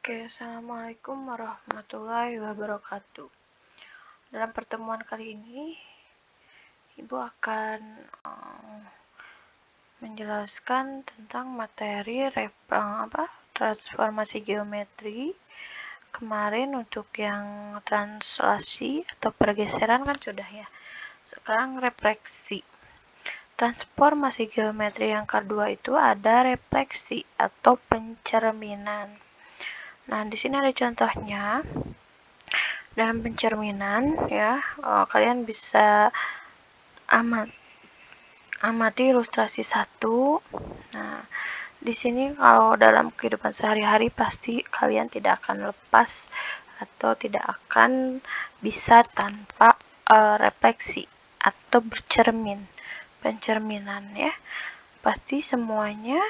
Assalamualaikum warahmatullahi wabarakatuh. Dalam pertemuan kali ini, Ibu akan menjelaskan tentang materi transformasi geometri. Kemarin untuk yang translasi atau pergeseran kan sudah ya. Sekarang refleksi. Transformasi geometri yang kedua itu ada refleksi atau pencerminan. Nah, di sini ada contohnya. Dalam pencerminan ya, kalian bisa amati ilustrasi 1. Nah, di sini kalau dalam kehidupan sehari-hari pasti kalian tidak akan lepas atau tidak akan bisa tanpa refleksi atau pencerminan ya. Pasti semuanya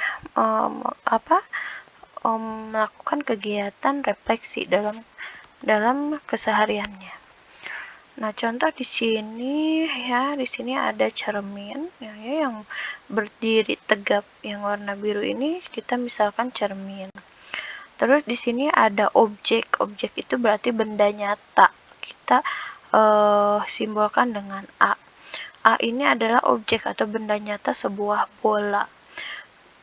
melakukan kegiatan refleksi dalam kesehariannya. Nah, contoh di sini ya, di sini ada cermin ya, yang berdiri tegap yang warna biru ini kita misalkan cermin. Terus di sini ada objek. Objek itu berarti benda nyata. Kita simbolkan dengan A. A ini adalah objek atau benda nyata sebuah bola.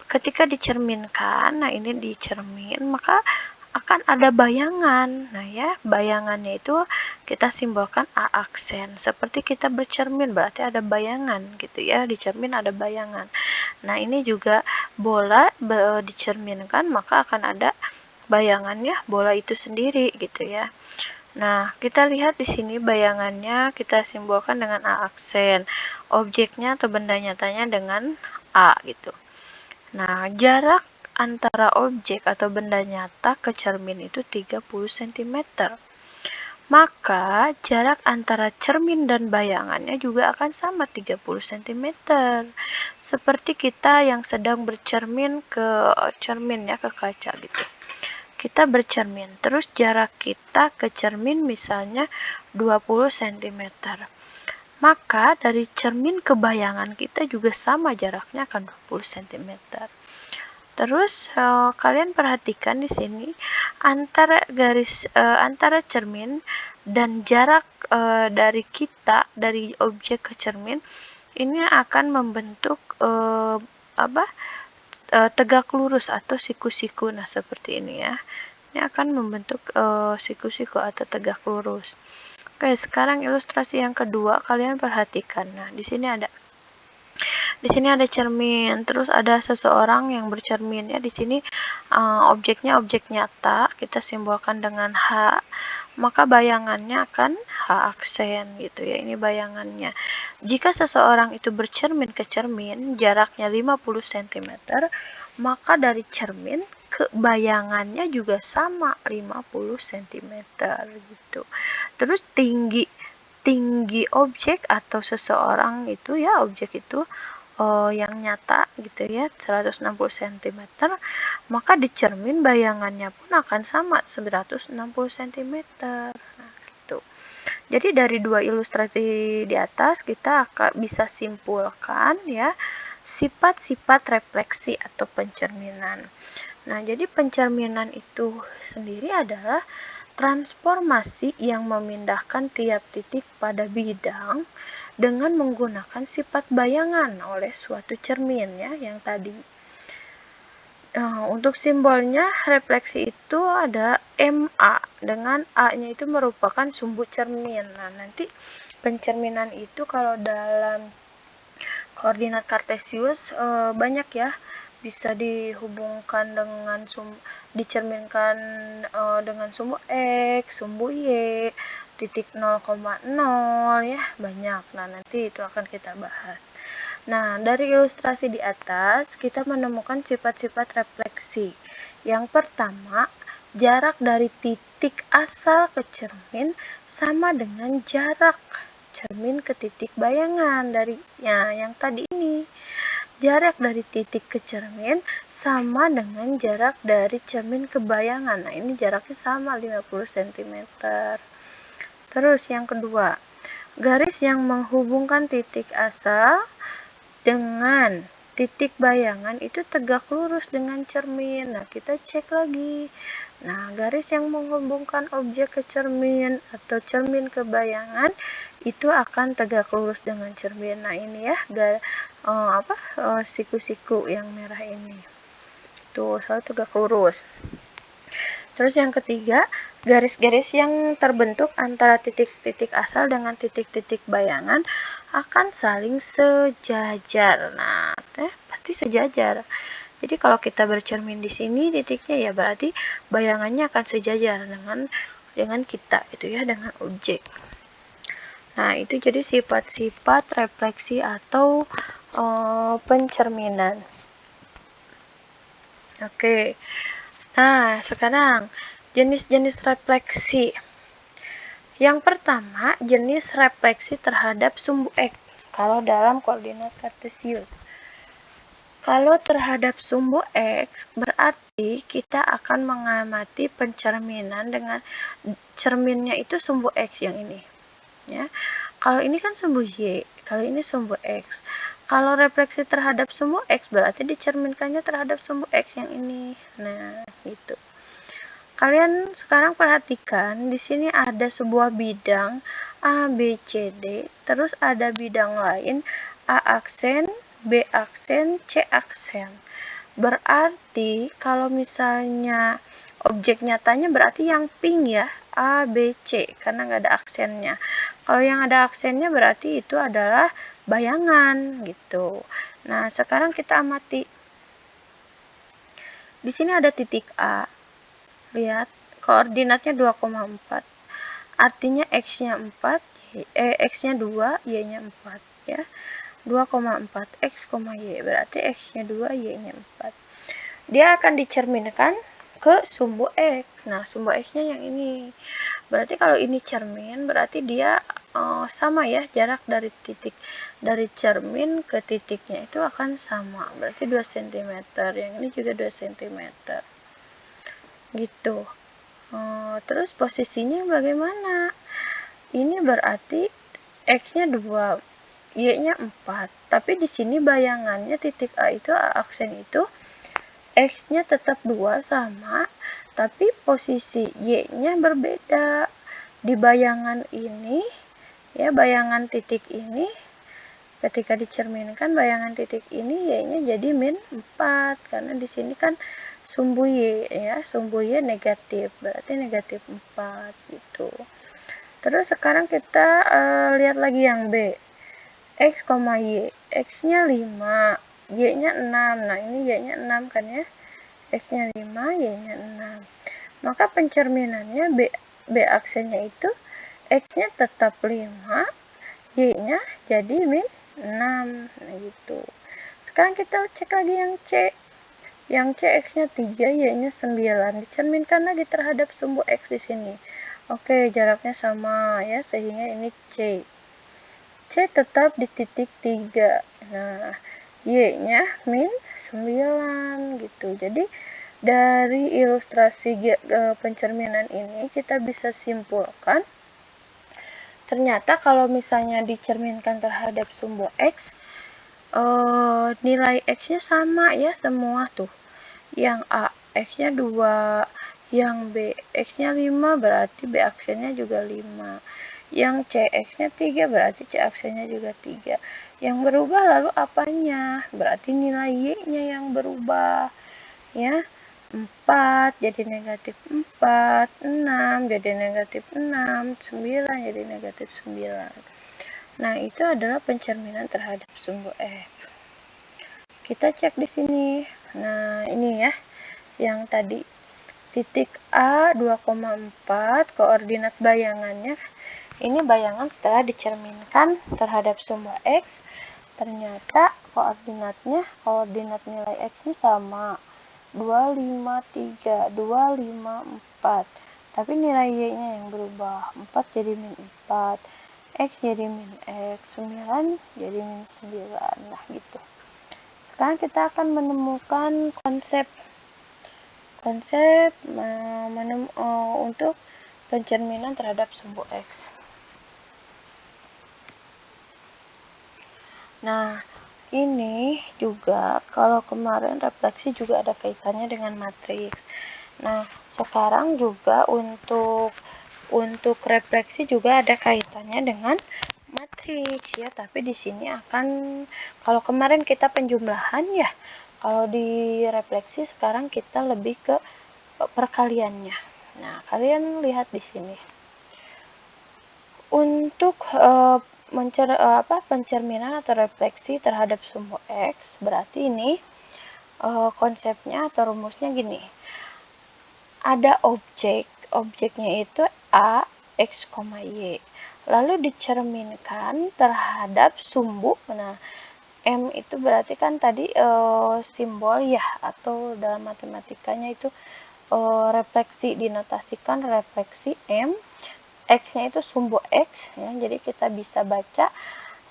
Ketika dicerminkan, nah ini dicermin, maka akan ada bayangan. Nah ya, bayangannya itu kita simbolkan A aksen. Seperti kita bercermin berarti ada bayangan gitu ya, di cermin ada bayangan. Nah, ini juga bola dicerminkan maka akan ada bayangannya bola itu sendiri gitu ya. Nah, kita lihat di sini bayangannya kita simbolkan dengan A aksen. Objeknya atau benda nyatanya dengan A gitu. Nah, jarak antara objek atau benda nyata ke cermin itu 30 cm. Maka jarak antara cermin dan bayangannya juga akan sama 30 cm. Seperti kita yang sedang bercermin ke cermin ya, ke kaca gitu. Kita bercermin, terus jarak kita ke cermin misalnya 20 cm. Maka dari cermin ke bayangan kita juga sama jaraknya akan 20 cm. Terus kalian perhatikan di sini antara cermin dan jarak dari objek ke cermin ini akan membentuk tegak lurus atau siku-siku. Nah, seperti ini ya. Ini akan membentuk siku-siku atau tegak lurus. Oke, sekarang ilustrasi yang kedua kalian perhatikan. Nah, di sini ada cermin, terus ada seseorang yang bercermin ya. Di sini objeknya objek nyata, kita simbolkan dengan H, maka bayangannya akan H aksen gitu ya. Ini bayangannya. Jika seseorang itu bercermin ke cermin, jaraknya 50 cm, maka dari cermin ke bayangannya juga sama 50 cm gitu. Terus tinggi objek atau seseorang itu ya, objek itu yang nyata gitu ya, 160 cm, maka di cermin bayangannya pun akan sama 160 cm. Nah, gitu. Jadi dari dua ilustrasi di atas kita akan bisa simpulkan ya sifat-sifat refleksi atau pencerminan. Nah, jadi pencerminan itu sendiri adalah transformasi yang memindahkan tiap titik pada bidang dengan menggunakan sifat bayangan oleh suatu cermin ya, yang tadi. Untuk simbolnya refleksi itu ada MA, dengan A-nya itu merupakan sumbu cermin. Nah, nanti pencerminan itu kalau dalam koordinat kartesius banyak ya, bisa dihubungkan dengan dicerminkan dengan sumbu X, sumbu Y, titik 0,0 ya, banyak. Nah, nanti itu akan kita bahas. Nah, dari ilustrasi di atas kita menemukan sifat-sifat refleksi. Yang pertama, jarak dari titik asal ke cermin sama dengan jarak cermin ke titik bayangan yang tadi ini. Jarak dari titik ke cermin sama dengan jarak dari cermin ke bayangan. Nah, ini jaraknya sama 50 cm. Terus yang kedua, garis yang menghubungkan titik asal dengan titik bayangan itu tegak lurus dengan cermin. Nah, kita cek lagi. Nah, garis yang menghubungkan objek ke cermin atau cermin ke bayangan itu akan tegak lurus dengan cermin. Nah, ini ya, siku-siku yang merah ini. Tuh, selalu tegak lurus. Terus yang ketiga, garis-garis yang terbentuk antara titik-titik asal dengan titik-titik bayangan akan saling sejajar. Nah, pasti sejajar. Jadi kalau kita bercermin di sini titiknya, ya berarti bayangannya akan sejajar dengan kita, itu ya, dengan objek. Nah, itu jadi sifat-sifat refleksi atau pencerminan. Oke. Nah, sekarang jenis-jenis refleksi. Yang pertama, jenis refleksi terhadap sumbu X kalau dalam koordinat kartesius. Kalau terhadap sumbu X, berarti kita akan mengamati pencerminan dengan cerminnya itu sumbu X yang ini. Ya. Kalau ini kan sumbu Y, kalau ini sumbu X. Kalau refleksi terhadap sumbu X, berarti dicerminkannya terhadap sumbu X yang ini. Nah, gitu. Kalian sekarang perhatikan, di sini ada sebuah bidang A, B, C, D, terus ada bidang lain A aksen, B aksen, C aksen. Berarti kalau misalnya objek nyatanya berarti yang pink ya, A, B, C, karena nggak ada aksennya. Kalau yang ada aksennya berarti itu adalah bayangan gitu. Nah, sekarang kita amati. Di sini ada titik A. Lihat, koordinatnya 2,4. Artinya X-nya 4, X-nya 2, Y-nya 4 ya. 2,4 X, Y, berarti X-nya 2, Y-nya 4. Dia akan dicerminkan ke sumbu X. Nah, sumbu X-nya yang ini. Berarti kalau ini cermin, berarti dia sama ya, jarak dari cermin ke titiknya itu akan sama. Berarti 2 cm. Yang ini juga 2 cm. Gitu. Terus posisinya bagaimana? Ini berarti X-nya 2, Y-nya 4. Tapi di sini bayangannya titik A itu, A aksen itu, X-nya tetap 2 sama, tapi posisi Y-nya berbeda. Di bayangan ini, ya, bayangan titik ini, ketika dicerminkan bayangan titik ini, Y-nya jadi min 4. Karena di sini kan sumbu Y, ya, sumbu Y negatif, berarti negatif 4, gitu. Terus sekarang kita lihat lagi yang B. X, Y. X-nya 5, Y-nya 6. Nah, ini Y-nya 6 kan ya. X-nya 5, Y-nya 6. Maka pencerminannya B aksennya itu X-nya tetap 5, Y-nya jadi min 6. Nah, gitu. Sekarang kita cek lagi yang C. Yang C X-nya 3, Y-nya 9. Dicerminkan lagi terhadap sumbu X di sini. Oke, jaraknya sama ya, sehingga ini C. C tetap di titik 3. Nah, Y-nya min 9 gitu. Jadi dari ilustrasi pencerminan ini kita bisa simpulkan, ternyata kalau misalnya dicerminkan terhadap sumbu X, nilai X-nya sama ya semua tuh. Yang A X-nya 2, yang B X-nya 5, berarti B aksennya juga 5. Yang C X-nya 3, berarti C aksennya juga 3. Yang berubah lalu apanya? Berarti nilai Y-nya yang berubah. Ya, 4 jadi negatif 4, 6 jadi negatif 6, 9 jadi negatif 9. Nah, itu adalah pencerminan terhadap sumbu X. Kita cek di sini. Nah, ini ya, yang tadi titik A 2,4, koordinat bayangannya. Ini bayangan setelah dicerminkan terhadap sumbu X. Ternyata koordinat nilai X-nya sama. 253, 254. Tapi nilai Y-nya yang berubah. 4 jadi min 4. X jadi min X. 9 jadi min 9. Nah, gitu. Sekarang kita akan menemukan konsep untuk pencerminan terhadap sumbu X. Nah, ini juga kalau kemarin refleksi juga ada kaitannya dengan matriks. Nah, sekarang juga untuk refleksi juga ada kaitannya dengan matriks ya, tapi di sini akan, kalau kemarin kita penjumlahan ya, kalau di refleksi sekarang kita lebih ke perkaliannya. Nah, kalian lihat di sini. Untuk pencerminan atau refleksi terhadap sumbu X, berarti ini konsepnya atau rumusnya gini. Ada objeknya itu A, X, Y. Lalu dicerminkan terhadap sumbu. Nah, M itu berarti kan tadi simbol ya, atau dalam matematikanya itu refleksi, dinotasikan refleksi M. X-nya itu sumbu X ya, jadi kita bisa baca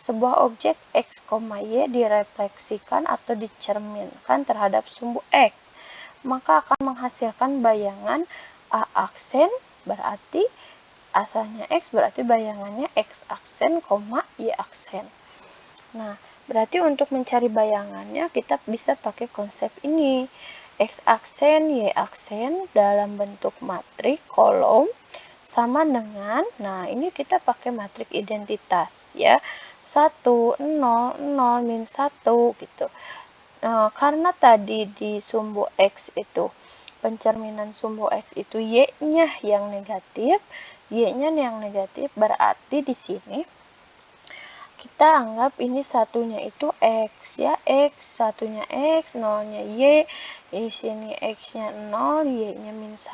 sebuah objek X, Y direfleksikan atau dicerminkan terhadap sumbu X, maka akan menghasilkan bayangan A aksen, berarti asalnya X, berarti bayangannya X aksen, Y aksen. Nah, berarti untuk mencari bayangannya kita bisa pakai konsep ini, X aksen, Y aksen dalam bentuk matrik kolom sama dengan, nah ini kita pakai matrik identitas ya, 1, 0, 0, min 1 gitu. Karena tadi di sumbu X itu, pencerminan sumbu X itu Y-nya yang negatif, Y-nya yang negatif, berarti di sini kita anggap ini satunya itu X ya, X, satunya X, nolnya Y, di sini X-nya 0, Y-nya min 1.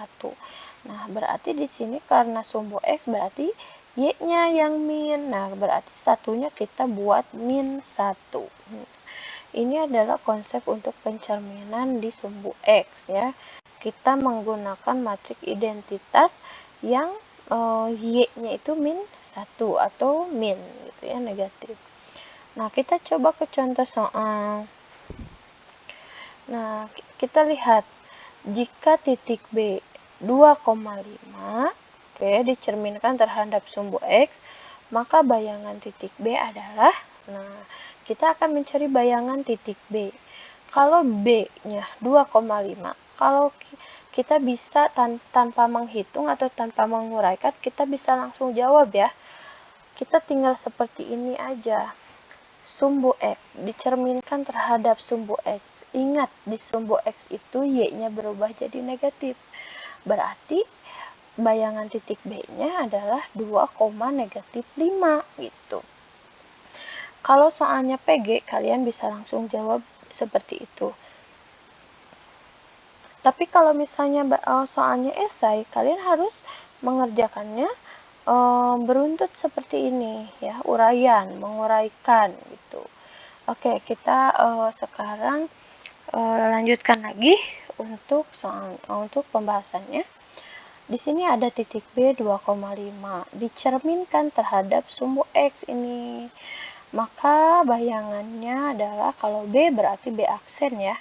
Nah, berarti di sini karena sumbu X berarti Y-nya yang min. Nah, berarti satunya kita buat min 1. Ini adalah konsep untuk pencerminan di sumbu X ya. Kita menggunakan matrik identitas yang Y-nya itu min 1 atau min gitu ya, negatif. Nah, kita coba ke contoh soal. Nah, kita lihat jika titik B 2,5 dicerminkan terhadap sumbu X, maka bayangan titik B adalah, nah, kita akan mencari bayangan titik B. Kalau B-nya 2,5, kalau kita bisa tanpa menghitung atau tanpa menguraikan, kita bisa langsung jawab ya. Kita tinggal seperti ini aja. Sumbu X dicerminkan terhadap sumbu X. Ingat, di sumbu X itu Y-nya berubah jadi negatif. Berarti bayangan titik B-nya adalah 2,-5 gitu. Kalau soalnya PG, kalian bisa langsung jawab seperti itu. Tapi kalau misalnya soalnya esai, kalian harus mengerjakannya beruntut seperti ini ya, uraian, menguraikan gitu. Oke, kita sekarang lanjutkan lagi untuk pembahasannya. Di sini ada titik B 2,5 dicerminkan terhadap sumbu X ini. Maka bayangannya adalah kalau B berarti B aksen ya.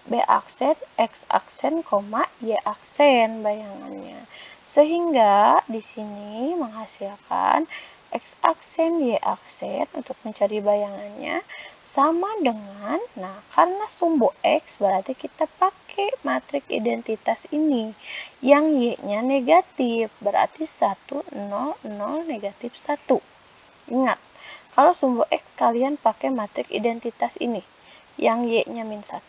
B aksen, X aksen, Y aksen bayangannya. Sehingga di sini menghasilkan X aksen, Y aksen untuk mencari bayangannya sama dengan, nah karena sumbu X berarti kita pakai matrik identitas ini yang Y-nya negatif, berarti 1, 0, 0, negatif 1. Ingat, kalau sumbu X kalian pakai matrik identitas ini yang Y-nya min 1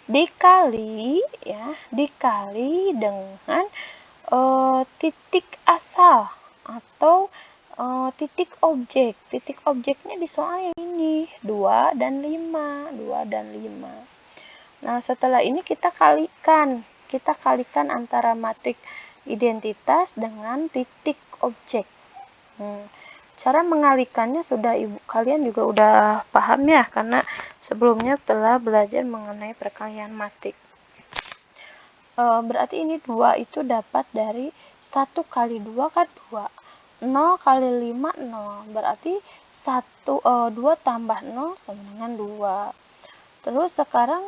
dikali ya, dikali dengan titik asal atau titik objek. Titik objeknya di soal yang ini 2 dan 5, 2 dan 5. Nah, setelah ini kita kalikan antara matrik identitas dengan titik objek. Cara mengalikannya sudah kalian juga udah paham ya, karena sebelumnya telah belajar mengenai perkalian matrik. Berarti ini 2 itu dapat dari 1 kali 2 kan 2. 0 kali 5, 0. Berarti 2 tambah 0 sama dengan 2. Terus sekarang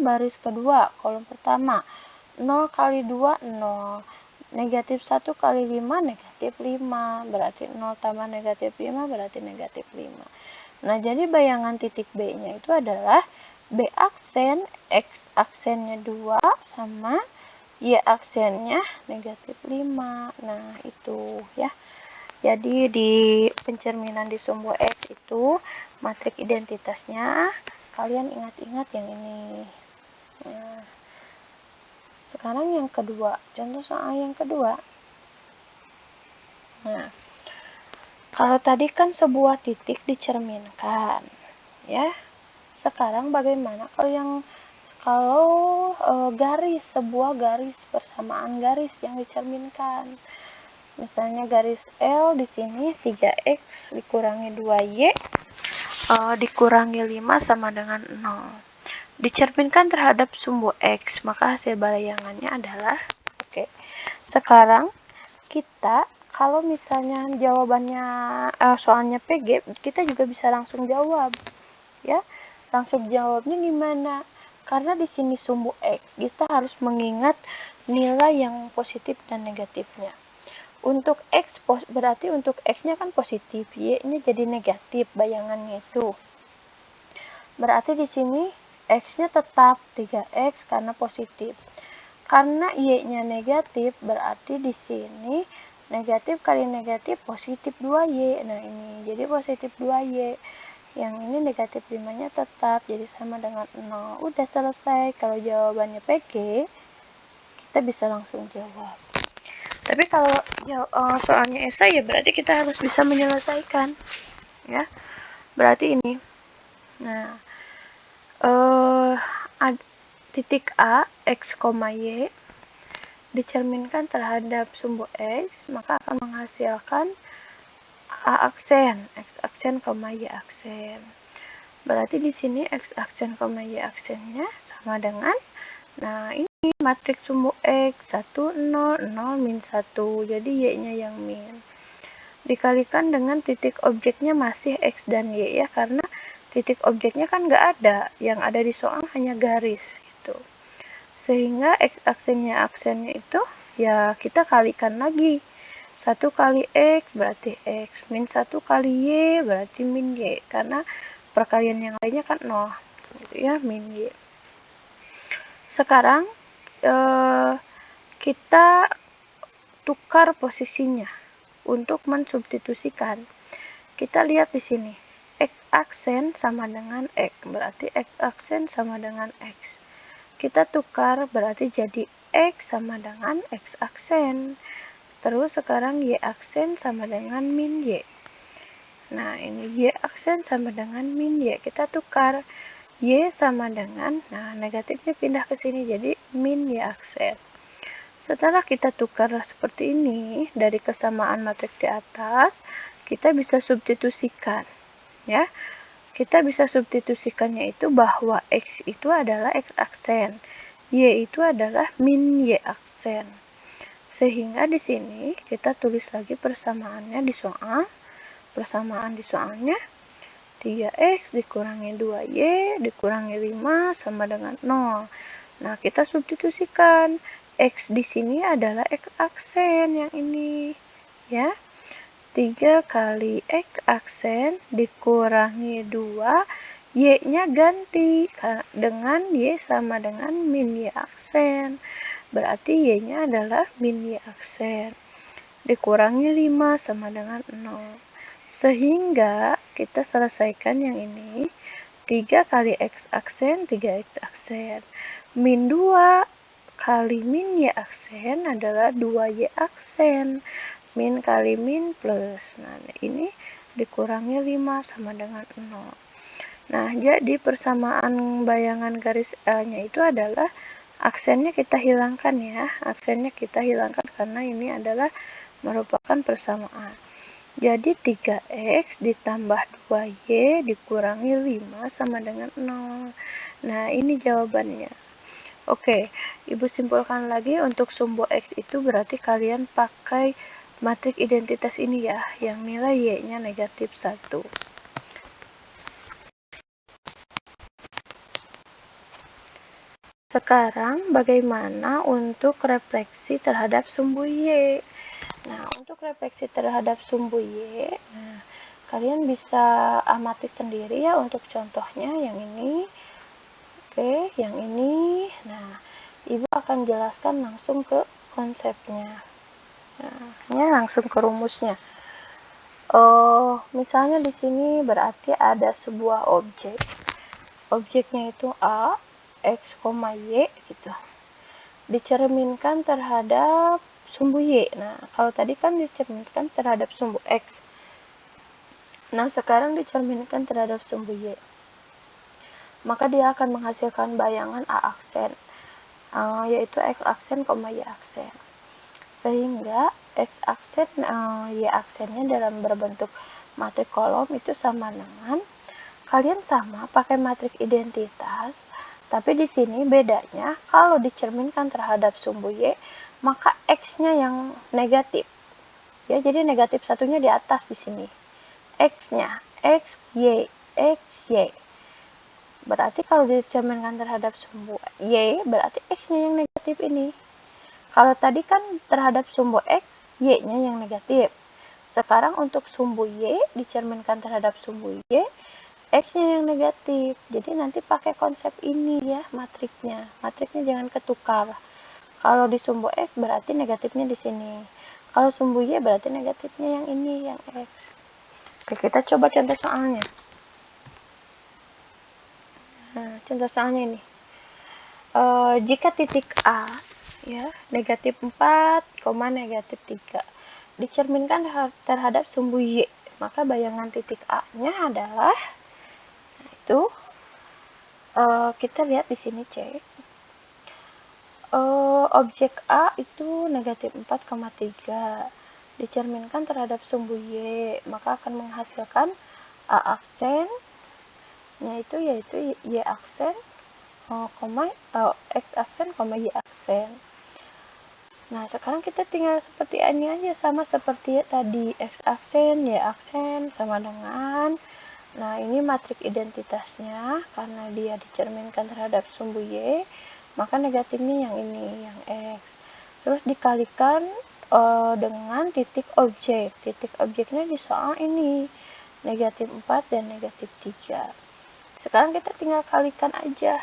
baris kedua, kolom pertama. 0 kali 2, 0. Negatif 1 kali 5, negatif 5. Berarti 0 tambah negatif 5 berarti negatif 5. Nah, jadi bayangan titik B-nya itu adalah B aksen, X aksennya 2, sama Y aksennya negatif 5. Nah, itu ya. Jadi di pencerminan di sumbu X itu matrik identitasnya kalian ingat-ingat yang ini. Nah, sekarang yang kedua, contoh soal yang kedua. Nah, kalau tadi kan sebuah titik dicerminkan, ya. Sekarang bagaimana kalau garis, sebuah garis, persamaan garis yang dicerminkan? Misalnya garis L di sini 3x dikurangi 2y dikurangi 5 sama dengan 0. Dicerminkan terhadap sumbu X, maka hasil bayangannya adalah sekarang kita kalau misalnya jawabannya soalnya PG, kita juga bisa langsung jawab ya. Langsung jawabnya gimana? Karena di sini sumbu X, kita harus mengingat nilai yang positif dan negatifnya. Untuk X berarti untuk X-nya kan positif, Y-nya jadi negatif bayangannya itu. Berarti di sini X-nya tetap 3X karena positif. Karena Y-nya negatif, berarti di sini negatif kali negatif positif 2Y. Nah, ini jadi positif 2Y. Yang ini negatif 5-nya tetap, jadi sama dengan 0. Udah selesai. Kalau jawabannya PG, kita bisa langsung jawab. Tapi kalau soalnya esai ya berarti kita harus bisa menyelesaikan. Ya. Berarti ini. Nah, titik A, X, Y dicerminkan terhadap sumbu X, maka akan menghasilkan A aksen, X aksen, Y aksen. Berarti di sini X aksen, Y aksennya sama dengan, nah ini matriks sumbu X, 1, 0, 0, min 1. Jadi Y-nya yang min. Dikalikan dengan titik objeknya masih X dan Y ya, karena titik objeknya kan nggak ada. Yang ada di soal hanya garis gitu. Sehingga X aksennya itu ya kita kalikan lagi. 1 kali X berarti X, min 1 kali Y berarti min Y, karena perkalian yang lainnya kan 0 gitu ya, min Y. Sekarang kita tukar posisinya untuk mensubstitusikan. Kita lihat di sini, X aksen sama dengan X, berarti X aksen sama dengan X. Kita tukar berarti jadi X sama dengan X aksen. Terus sekarang Y aksen sama dengan min Y. Nah, ini Y aksen sama dengan min Y. Kita tukar Y sama dengan, nah negatifnya pindah ke sini jadi min Y aksen. Setelah kita tukar seperti ini dari kesamaan matriks di atas, kita bisa substitusikan. Ya. Kita bisa substitusikannya itu bahwa X itu adalah X aksen, Y itu adalah min Y aksen. Sehingga di sini kita tulis lagi persamaannya di soal. Persamaan di soalnya 3X dikurangi 2Y dikurangi 5 sama dengan 0. Nah, kita substitusikan. X di sini adalah X aksen yang ini. Ya. 3 kali X aksen dikurangi 2, Y-nya ganti dengan Y sama dengan min Y aksen. Berarti Y-nya adalah min Y aksen. Dikurangi 5 sama dengan 0. Sehingga kita selesaikan yang ini. 3 kali X aksen, 3X aksen. Min 2 kali min Y aksen adalah 2Y aksen. Min kali min plus. Nah, ini dikurangi 5 sama dengan 0. Nah, jadi persamaan bayangan garis L-nya itu adalah aksennya kita hilangkan ya. Aksennya kita hilangkan karena ini adalah merupakan persamaan. Jadi 3X ditambah 2Y dikurangi 5 sama dengan 0. Nah, ini jawabannya. Oke, Ibu simpulkan lagi untuk sumbu X itu berarti kalian pakai matriks identitas ini ya, yang nilai Y-nya negatif 1. Sekarang bagaimana untuk refleksi terhadap sumbu Y? Nah, untuk refleksi terhadap sumbu Y, nah, Kalian bisa amati sendiri ya untuk contohnya yang ini. Oke, yang ini. Nah, Ibu akan jelaskan langsung ke konsepnya. Nah, ini langsung ke rumusnya. Misalnya di sini berarti ada sebuah objek. Objeknya itu A, X, Y gitu. Dicerminkan terhadap sumbu Y. Nah, kalau tadi kan dicerminkan terhadap sumbu X. Nah, sekarang dicerminkan terhadap sumbu Y. Maka dia akan menghasilkan bayangan A aksen, yaitu X aksen, Y aksen. Sehingga X aksen, Y aksennya dalam berbentuk matrik kolom itu sama dengan, kalian sama pakai matrik identitas, tapi di sini bedanya kalau dicerminkan terhadap sumbu Y, maka X-nya yang negatif. Ya, jadi negatif satunya di atas di sini. X-nya, X, Y, X, Y. Berarti kalau dicerminkan terhadap sumbu Y, berarti X-nya yang negatif ini. Kalau tadi kan terhadap sumbu X, Y-nya yang negatif. Sekarang untuk sumbu Y, dicerminkan terhadap sumbu Y, X-nya yang negatif. Jadi nanti pakai konsep ini ya, matriknya. Matriknya jangan ketukar. Kalau di sumbu X, berarti negatifnya di sini. Kalau sumbu Y, berarti negatifnya yang ini, yang X. Oke, kita coba contoh soalnya. Nah, contoh soalnya ini. Jika titik A ya negatif 4, negatif 3 dicerminkan terhadap sumbu Y, maka bayangan titik A-nya adalah, nah itu kita lihat di sini cek, objek A itu negatif 4,3 dicerminkan terhadap sumbu Y, maka akan menghasilkan A aksen yaitu Y aksen, X aksen, Y aksen. Nah, sekarang kita tinggal seperti ini aja, sama seperti tadi, X aksen, Y aksen, sama dengan, nah ini matrik identitasnya, karena dia dicerminkan terhadap sumbu Y, maka negatifnya yang ini, yang X. Terus dikalikan dengan titik objek. Titik objeknya di soal ini, negatif 4 dan negatif 3. Sekarang kita tinggal kalikan aja.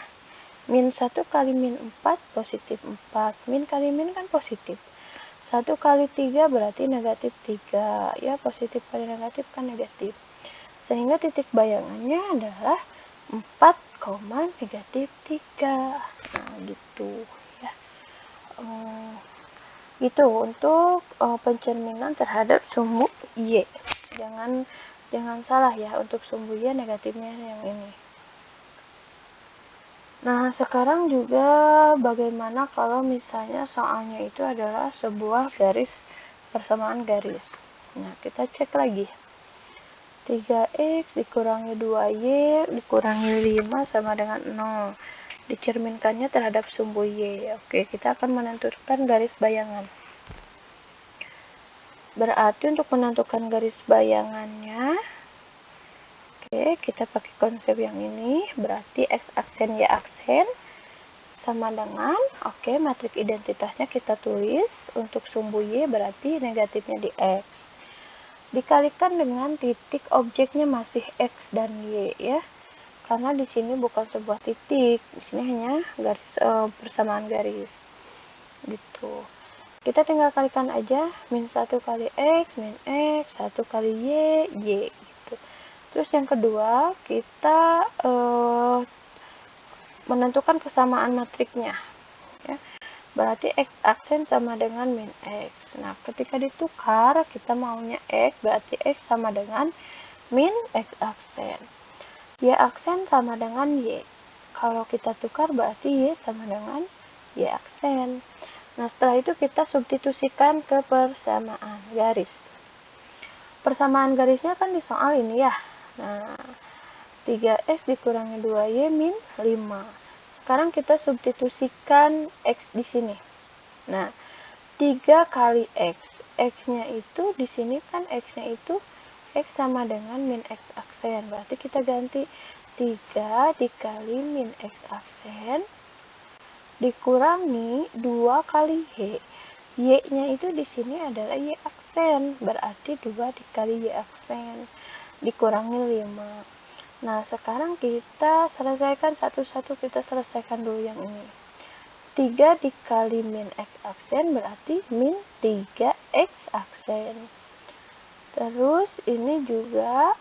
Min 1 kali min 4 positif 4. Min kali min kan positif. 1 kali 3 berarti negatif 3. Ya, positif kali negatif kan negatif. Sehingga titik bayangannya adalah 4, negatif 3. Nah, gitu ya. Gitu untuk pencerminan terhadap sumbu Y. Jangan salah ya, untuk sumbu Y negatifnya yang ini. Nah, sekarang juga bagaimana kalau misalnya soalnya itu adalah sebuah garis persamaan garis. Nah, kita cek lagi. 3x dikurangi 2y dikurangi 5 sama dengan 0. Dicerminkannya terhadap sumbu y. Oke, kita akan menentukan garis bayangan. Berarti untuk menentukan garis bayangannya, oke, kita pakai konsep yang ini, berarti X aksen Y aksen sama dengan, oke, matrik identitasnya kita tulis, untuk sumbu Y berarti negatifnya di X. Dikalikan dengan titik objeknya masih X dan Y ya. Karena di sini bukan sebuah titik, di sini hanya garis persamaan garis. Gitu. Kita tinggal kalikan aja, min 1 kali X, min X, 1 kali Y, gitu. Terus yang kedua, kita menentukan kesamaan matriknya. Ya. Berarti X aksen sama dengan min X. Nah, ketika ditukar, kita maunya X, berarti X sama dengan min X aksen. Y aksen sama dengan Y. Kalau kita tukar, berarti Y sama dengan Y aksen. Nah, setelah itu kita substitusikan ke persamaan garis. Persamaan garisnya kan di soal ini ya. Nah, 3x dikurangi 2y min 5. Sekarang kita substitusikan x di sini. Nah, 3 kali x. X-nya itu di sini kan x-nya itu x sama dengan min x aksen. Berarti kita ganti 3 dikali min x aksen dikurangi 2 kali y. Y-nya itu di sini adalah y aksen, berarti 2 dikali y aksen. dikurangi 5. Nah, sekarang kita selesaikan satu-satu, kita selesaikan dulu yang ini. 3 dikali min X aksen berarti min 3X aksen. Terus ini juga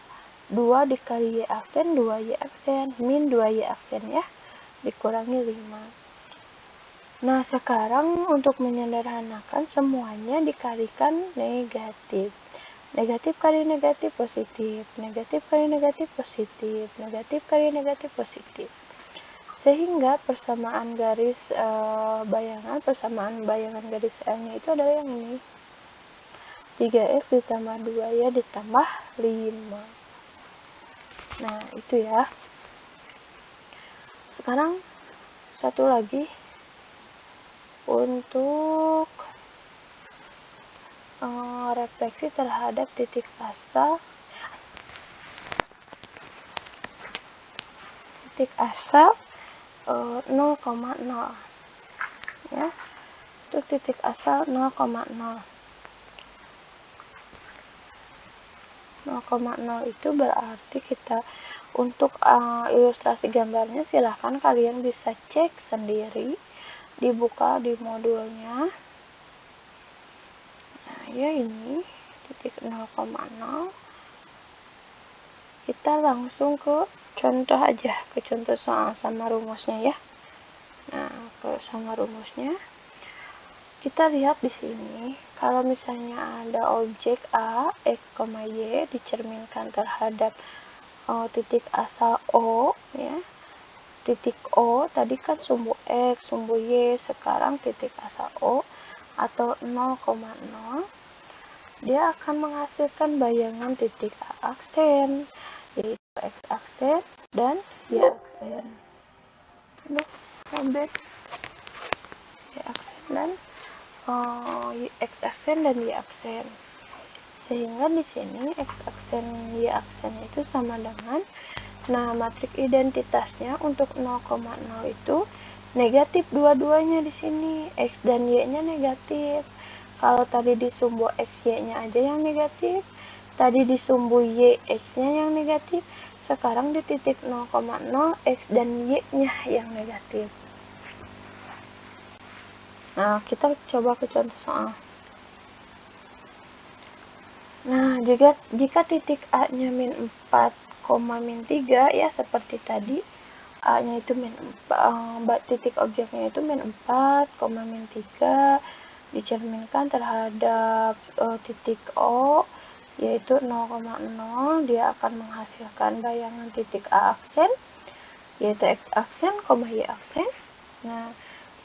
2 dikali Y aksen, 2Y aksen, min 2Y aksen ya, dikurangi 5. Nah, sekarang untuk menyederhanakan semuanya dikalikan negatif. Negatif kali negatif positif, negatif kali negatif positif, negatif kali negatif positif. Sehingga persamaan garis persamaan bayangan garis L-nya itu adalah yang ini. 3X ditambah 2Y ditambah 5. Nah, itu ya. Sekarang satu lagi untuk refleksi terhadap titik asal 0,0 ya. Untuk titik asal 0,0 itu berarti kita untuk ilustrasi gambarnya silahkan kalian bisa cek sendiri, dibuka di modulnya. Nah, ya ini titik 0,0. Kita langsung ke contoh aja, ke contoh soal sama rumusnya ya. Nah, sama rumusnya kita lihat di sini, kalau misalnya ada objek A, X, Y dicerminkan terhadap titik asal O ya. Titik O tadi kan sumbu X, sumbu Y, sekarang titik asal O atau 0,0, dia akan menghasilkan bayangan titik A aksen, yaitu X aksen dan Y aksen. Robek Y aksen dan X aksen dan Y aksen. Sehingga di sini X aksen Y aksen itu sama dengan, nah matriks identitasnya untuk 0,0 itu negatif dua-duanya di sini, X dan Y-nya negatif. Kalau tadi di sumbu X Y-nya aja yang negatif, tadi di sumbu Y X-nya yang negatif, sekarang di titik 0,0 X dan Y-nya yang negatif. Nah, kita coba ke contoh soal. Nah, jika titik A-nya min 4, min 3 ya seperti tadi, A-nya itu min 4, titik objeknya itu min 4, min 3 dicerminkan terhadap titik O yaitu 0,0, dia akan menghasilkan bayangan titik A aksen yaitu X aksen, Y aksen. Nah,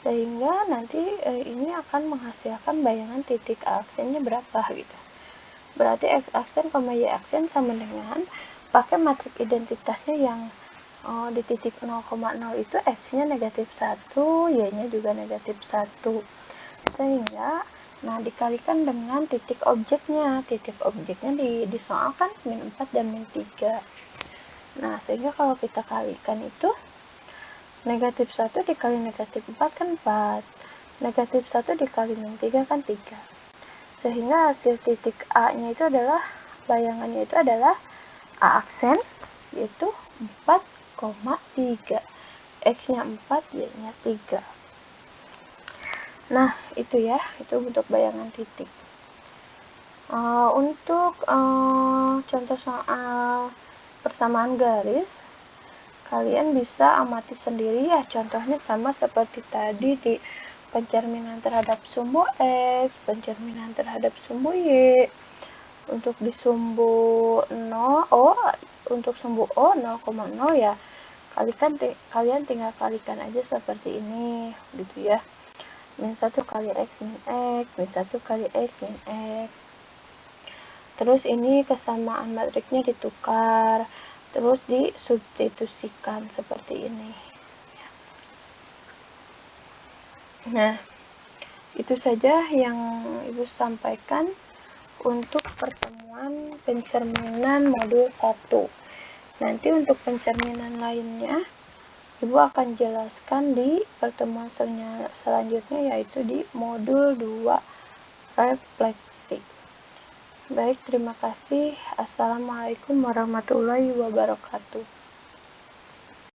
sehingga nanti ini akan menghasilkan bayangan titik A aksennya berapa gitu. Berarti X aksen, Y aksen sama dengan pakai matriks identitasnya yang di titik 0,0 itu X-nya negatif 1, Y-nya juga negatif 1. Sehingga, nah dikalikan dengan titik objeknya. Titik objeknya di soal kan min 4 dan min 3. Nah, sehingga kalau kita kalikan itu negatif 1 dikali negatif 4 kan 4. Negatif 1 dikali min 3 kan 3. Sehingga hasil titik A-nya itu adalah, bayangannya itu adalah A aksen, yaitu 4,3. X-nya 4, Y-nya 3. Nah, itu ya, itu bentuk bayangan titik. Untuk contoh soal persamaan garis, kalian bisa amati sendiri ya, contohnya sama seperti tadi di pencerminan terhadap sumbu X, pencerminan terhadap sumbu Y. Untuk di sumbu 0, untuk sumbu O 0,0 ya, kalian tinggal kalikan aja seperti ini, gitu ya. Min 1 kali X min X, min 1 kali X min X. Terus ini kesamaan matriksnya ditukar, terus disubstitusikan seperti ini. Nah, itu saja yang Ibu sampaikan untuk pertemuan pencerminan modul 1. Nanti untuk pencerminan lainnya, Ibu akan jelaskan di pertemuan selanjutnya, yaitu di modul 2 refleksi. Baik, terima kasih. Assalamualaikum warahmatullahi wabarakatuh.